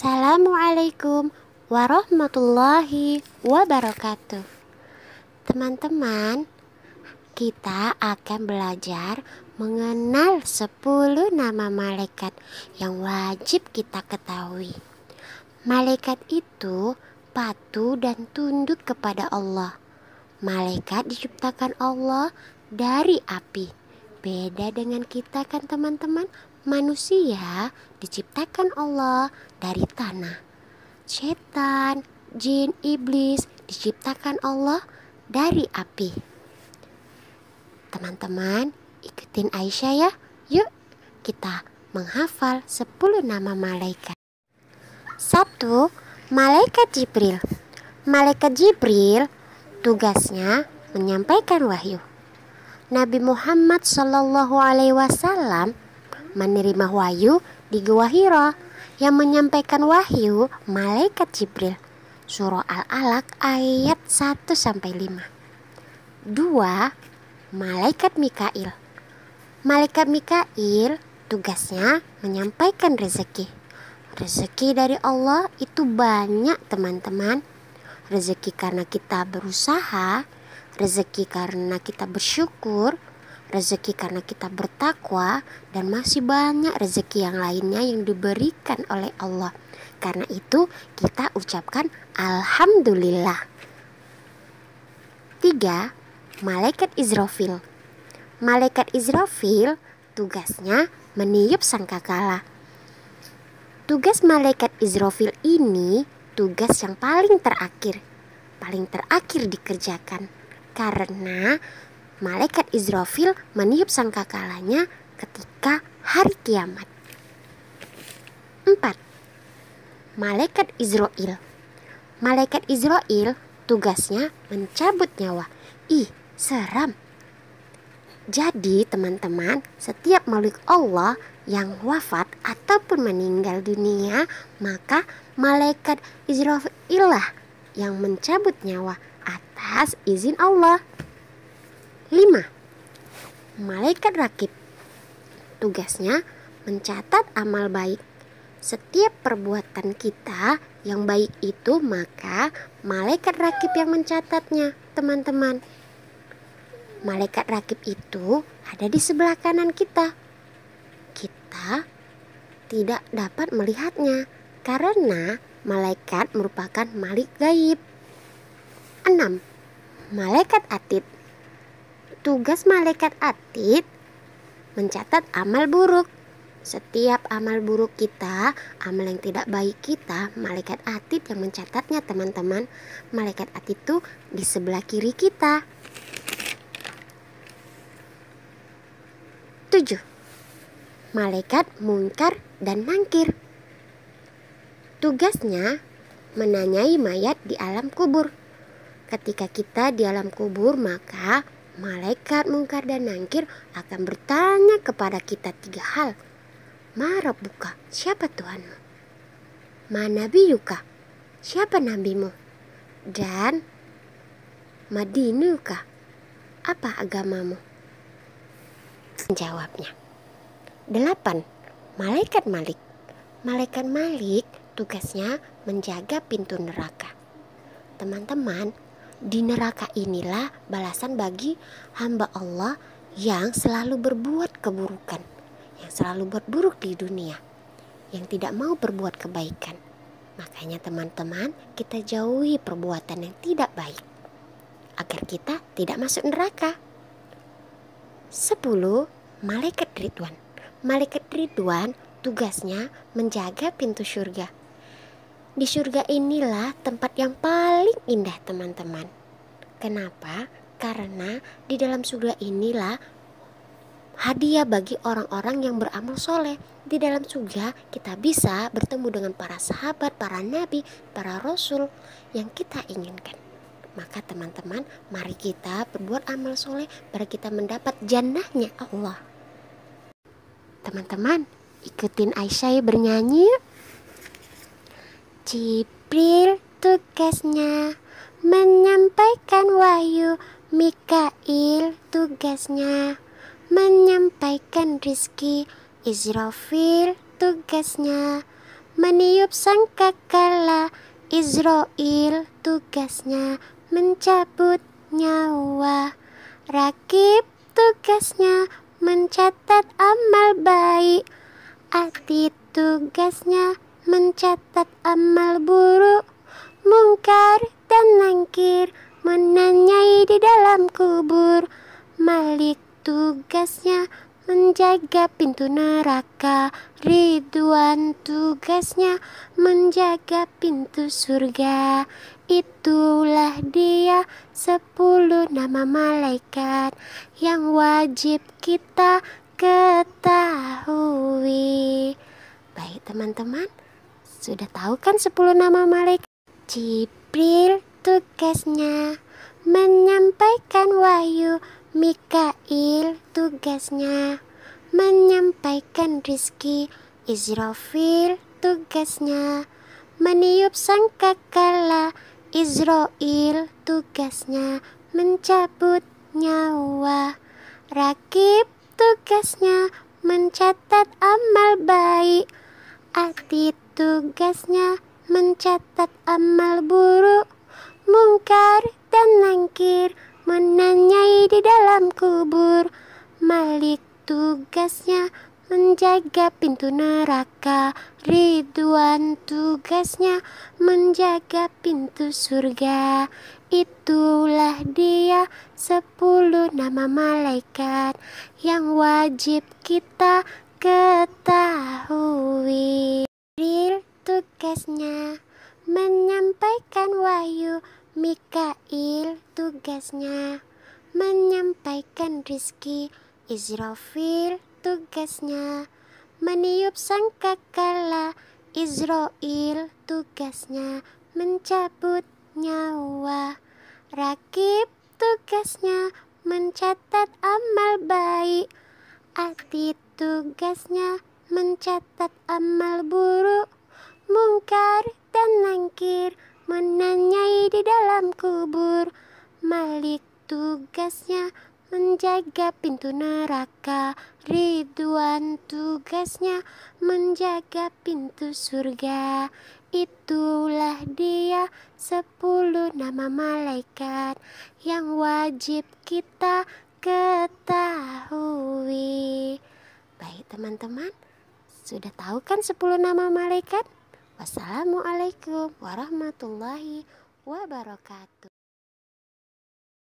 Assalamualaikum warahmatullahi wabarakatuh. Teman-teman, kita akan belajar mengenal 10 nama malaikat yang wajib kita ketahui. Malaikat itu patuh dan tunduk kepada Allah. Malaikat diciptakan Allah dari api. Beda dengan kita kan teman-teman, manusia diciptakan Allah dari tanah. Setan, jin, iblis diciptakan Allah dari api. Teman-teman, ikutin Aisyah ya. Yuk kita menghafal 10 nama malaikat. 1. Malaikat Jibril. Malaikat Jibril tugasnya menyampaikan wahyu. Nabi Muhammad SAW menerima wahyu di Gua Hira. Yang menyampaikan wahyu malaikat Jibril. Surah Al-Alaq ayat 1-5. 2. Malaikat Mikail. Malaikat Mikail tugasnya menyampaikan rezeki. Rezeki dari Allah itu banyak teman-teman. Rezeki karena kita berusaha, rezeki karena kita bersyukur, rezeki karena kita bertakwa, dan masih banyak rezeki yang lainnya yang diberikan oleh Allah. Karena itu kita ucapkan Alhamdulillah. 3. Malaikat Israfil. Malaikat Israfil tugasnya meniup sangkakala. Tugas malaikat Israfil ini tugas yang paling terakhir dikerjakan. Karena malaikat Israfil meniup sangkakalanya ketika hari kiamat. 4. Malaikat Israil. Malaikat Israil tugasnya mencabut nyawa. Ih, seram. Jadi teman-teman, setiap makhluk Allah yang wafat ataupun meninggal dunia, maka malaikat Israil lah yang mencabut nyawa atas izin Allah. 5. Malaikat Rakib. Tugasnya mencatat amal baik. Setiap perbuatan kita yang baik itu, maka malaikat Rakib yang mencatatnya, teman-teman. Malaikat Rakib itu ada di sebelah kanan kita. Kita tidak dapat melihatnya karena malaikat merupakan makhluk gaib. 6. Malaikat Atid. Tugas malaikat Atid mencatat amal buruk. Setiap amal buruk kita, amal yang tidak baik kita, malaikat Atid yang mencatatnya teman-teman. Malaikat Atid itu di sebelah kiri kita. 7. Malaikat Munkar dan Nakir. Tugasnya menanyai mayat di alam kubur. Ketika kita di alam kubur, maka malaikat Munkar dan Nakir akan bertanya kepada kita 3 hal. Ma Rabbuka, siapa Tuhanmu? Ma Nabiyuka, siapa nabimu? Dan Ma Dinuka, apa agamamu? Jawabnya. 8. Malaikat Malik. Malaikat Malik tugasnya menjaga pintu neraka. Teman-teman, di neraka inilah balasan bagi hamba Allah yang selalu berbuat keburukan, yang selalu berburuk di dunia, yang tidak mau berbuat kebaikan. Makanya teman-teman, kita jauhi perbuatan yang tidak baik agar kita tidak masuk neraka. 10. Malaikat Ridwan. Malaikat Ridwan tugasnya menjaga pintu surga. Di surga inilah tempat yang paling indah teman-teman. Kenapa? Karena di dalam surga inilah hadiah bagi orang-orang yang beramal soleh. Di dalam surga kita bisa bertemu dengan para sahabat, para nabi, para rasul yang kita inginkan. Maka teman-teman, mari kita berbuat amal soleh biar kita mendapat jannahnya Allah. Teman-teman, ikutin Aisyah bernyanyi. Jibril tugasnya menyampaikan wahyu. Mikail tugasnya menyampaikan rizki. Israfil tugasnya meniup sangkakala. Israel tugasnya mencabut nyawa. Rakib tugasnya mencatat amal baik. Atid tugasnya mencatat amal buruk. Mungkar dan nangkir menanyai di dalam kubur. Malik tugasnya menjaga pintu neraka. Ridwan tugasnya menjaga pintu surga. Itulah dia 10 nama malaikat yang wajib kita ketahui. Baik teman-teman, sudah tahu kan 10 nama malaikat? Jibril tugasnya menyampaikan wahyu. Mikail tugasnya menyampaikan rizki. Israfil tugasnya meniup sangkakala. Israel tugasnya mencabut nyawa. Rakib tugasnya mencatat amal baik. Atid tugasnya mencatat amal buruk. Mungkar dan nangkir menanyai di dalam kubur. Malik tugasnya menjaga pintu neraka. Ridwan tugasnya menjaga pintu surga. Itulah dia 10 nama malaikat yang wajib kita ketahui. Jibril tugasnya menyampaikan wahyu. Mikail tugasnya menyampaikan rizki. Israfil tugasnya meniup sangkakala. Israel tugasnya mencabut nyawa. Rakib tugasnya mencatat amal baik. Atid tugasnya mencatat amal buruk. Mungkar dan nangkir menanyai di dalam kubur. Malik tugasnya menjaga pintu neraka. Ridwan tugasnya menjaga pintu surga. Itulah dia 10 nama malaikat yang wajib kita ketahui. Baik teman-teman, sudah tahu kan 10 nama malaikat? Wassalamualaikum warahmatullahi wabarakatuh.